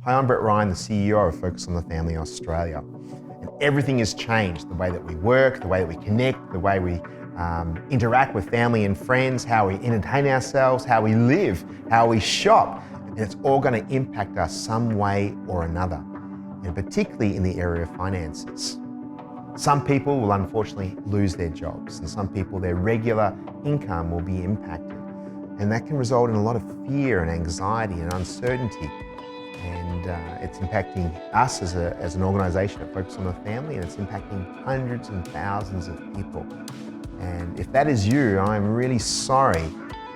Hi, I'm Brett Ryan, the CEO of Focus on the Family Australia. And everything has changed. The way that we work, the way that we connect, the way we interact with family and friends, how we entertain ourselves, how we live, how we shop. And it's all going to impact us some way or another, and particularly in the area of finances. Some people will unfortunately lose their jobs, and some people, their regular income will be impacted. And that can result in a lot of fear and anxiety and uncertainty. And it's impacting us as an organisation that focuses on the family, and it's impacting hundreds and thousands of people. And if that is you, I'm really sorry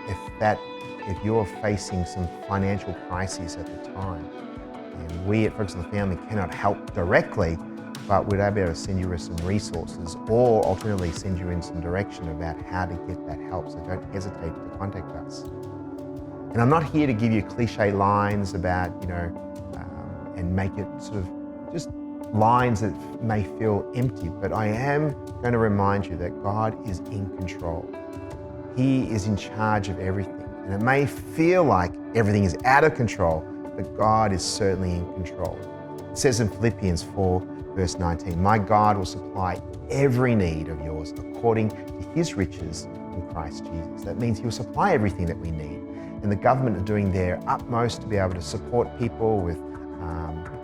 if you're facing some financial crises at the time. And we at Focus on the Family cannot help directly, but we'd be able to send you some resources, or alternatively send you in some direction about how to get that help. So don't hesitate to contact us. And I'm not here to give you cliche lines about, and make it sort of just lines that may feel empty, but I am going to remind you that God is in control. He is in charge of everything. And it may feel like everything is out of control, but God is certainly in control. It says in Philippians 4, verse 19, "My God will supply every need of yours according to his riches in Christ Jesus." That means he'll supply everything that we need. And the government are doing their utmost to be able to support people with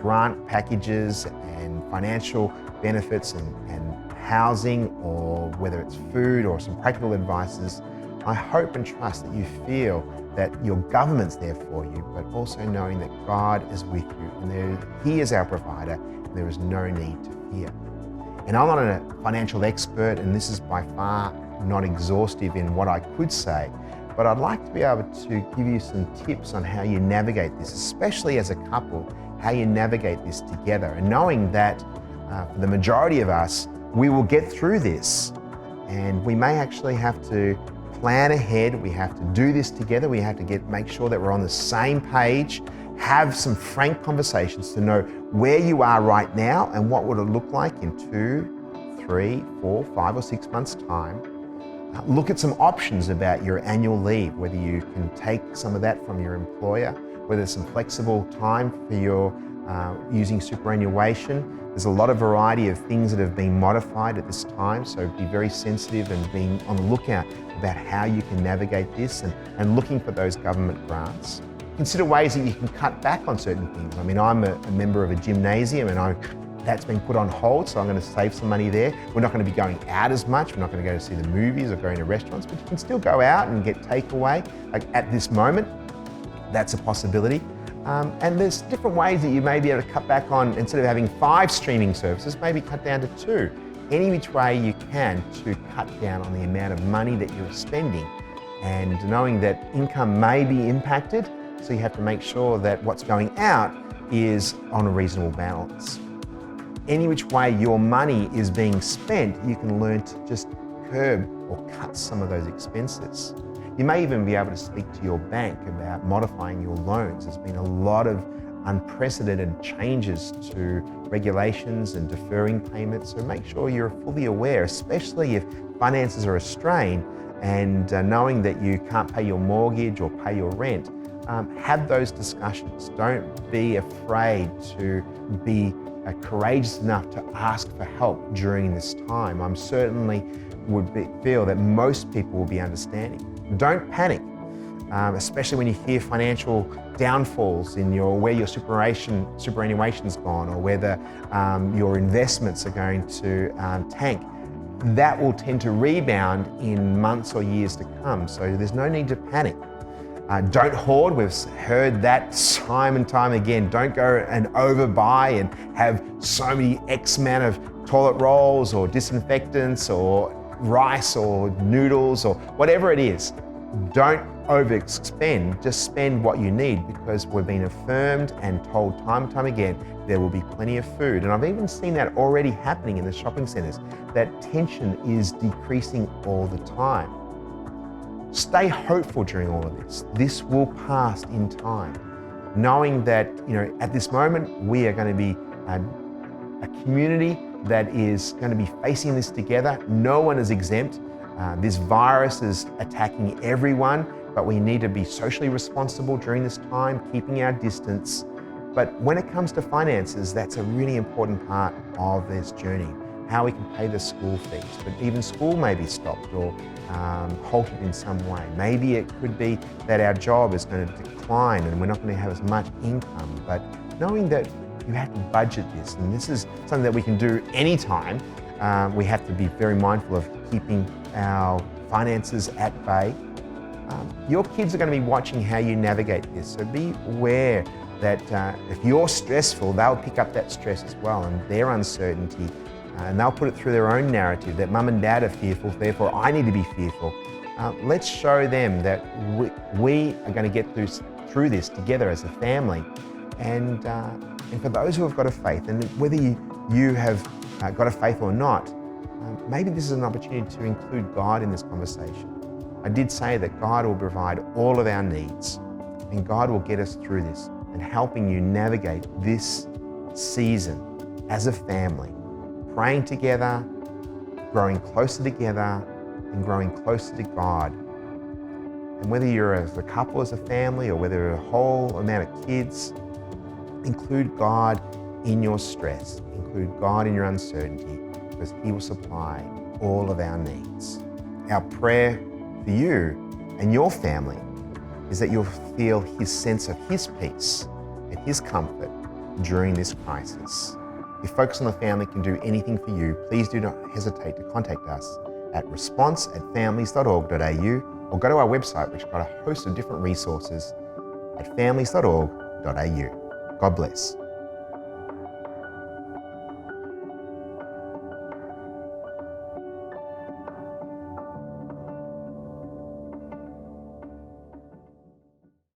grant packages and financial benefits and housing, or whether it's food or some practical advices. I hope and trust that you feel that your government's there for you, but also knowing that God is with you, and he is our provider, and there is no need to fear. And I'm not a financial expert, and this is by far not exhaustive in what I could say, but I'd like to be able to give you some tips on how you navigate this, especially as a couple, how you navigate this together, and knowing that for the majority of us, we will get through this, and we may actually have to plan ahead. We have to do this together. We have to make sure that we're on the same page, have some frank conversations to know where you are right now and what would it look like in 2, 3, 4, 5 or 6 months' time. Look at some options about your annual leave, whether you can take some of that from your employer, whether there's some flexible time for your using superannuation. There's a lot of variety of things that have been modified at this time, so be very sensitive and being on the lookout about how you can navigate this, and looking for those government grants. Consider ways that you can cut back on certain things. I mean, I'm a member of a gymnasium, and that's been put on hold, so I'm going to save some money there. We're not going to be going out as much. We're not going to go to see the movies or going to restaurants, but you can still go out and get takeaway. Like at this moment, that's a possibility. And there's different ways that you may be able to cut back on. Instead of having 5 streaming services, maybe cut down to 2. Any which way you can to cut down on the amount of money that you're spending, and knowing that income may be impacted, so you have to make sure that what's going out is on a reasonable balance. Any which way your money is being spent, you can learn to just curb or cut some of those expenses. You may even be able to speak to your bank about modifying your loans. There's been a lot of unprecedented changes to regulations and deferring payments, so make sure you're fully aware, especially if finances are strained, and knowing that you can't pay your mortgage or pay your rent. Have those discussions. Don't be afraid to be courageous enough to ask for help during this time. I'm certainly feel that most people will be understanding. Don't panic, especially when you hear financial downfalls in where your superannuation's gone, or whether your investments are going to tank. That will tend to rebound in months or years to come, so there's no need to panic. Don't hoard. We've heard that time and time again. Don't go and overbuy and have so many X amount of toilet rolls or disinfectants or rice or noodles or whatever it is. Don't overspend. Just spend what you need, because we've been affirmed and told time and time again there will be plenty of food. And I've even seen that already happening in the shopping centres. That tension is decreasing all the time. Stay hopeful during all of this. This will pass in time, knowing that at this moment we are going to be a community that is going to be facing this together. No one is exempt. This virus is attacking everyone, but we need to be socially responsible during this time, keeping our distance, But when it comes to finances, that's a really important part of this journey. How we can pay the school fees, but even school may be stopped or halted in some way. Maybe it could be that our job is going to decline and we're not going to have as much income, but knowing that you have to budget this, and this is something that we can do anytime. We have to be very mindful of keeping our finances at bay. Your kids are going to be watching how you navigate this, so be aware that if you're stressful, they'll pick up that stress as well and their uncertainty, and they'll put it through their own narrative that mum and dad are fearful, therefore I need to be fearful. Let's show them that we are going to get through this together as a family. And for those who have got a faith, and whether you have got a faith or not, maybe this is an opportunity to include God in this conversation. I did say that God will provide all of our needs, and God will get us through this and helping you navigate this season as a family, praying together, growing closer together, and growing closer to God. And whether you're as a couple, as a family, or whether a whole amount of kids, include God in your stress, include God in your uncertainty, because He will supply all of our needs. Our prayer for you and your family is that you'll feel His sense of His peace and His comfort during this crisis. If Focus on the Family can do anything for you, please do not hesitate to contact us at response@families.org.au or go to our website, which has got a host of different resources at families.org.au. God bless.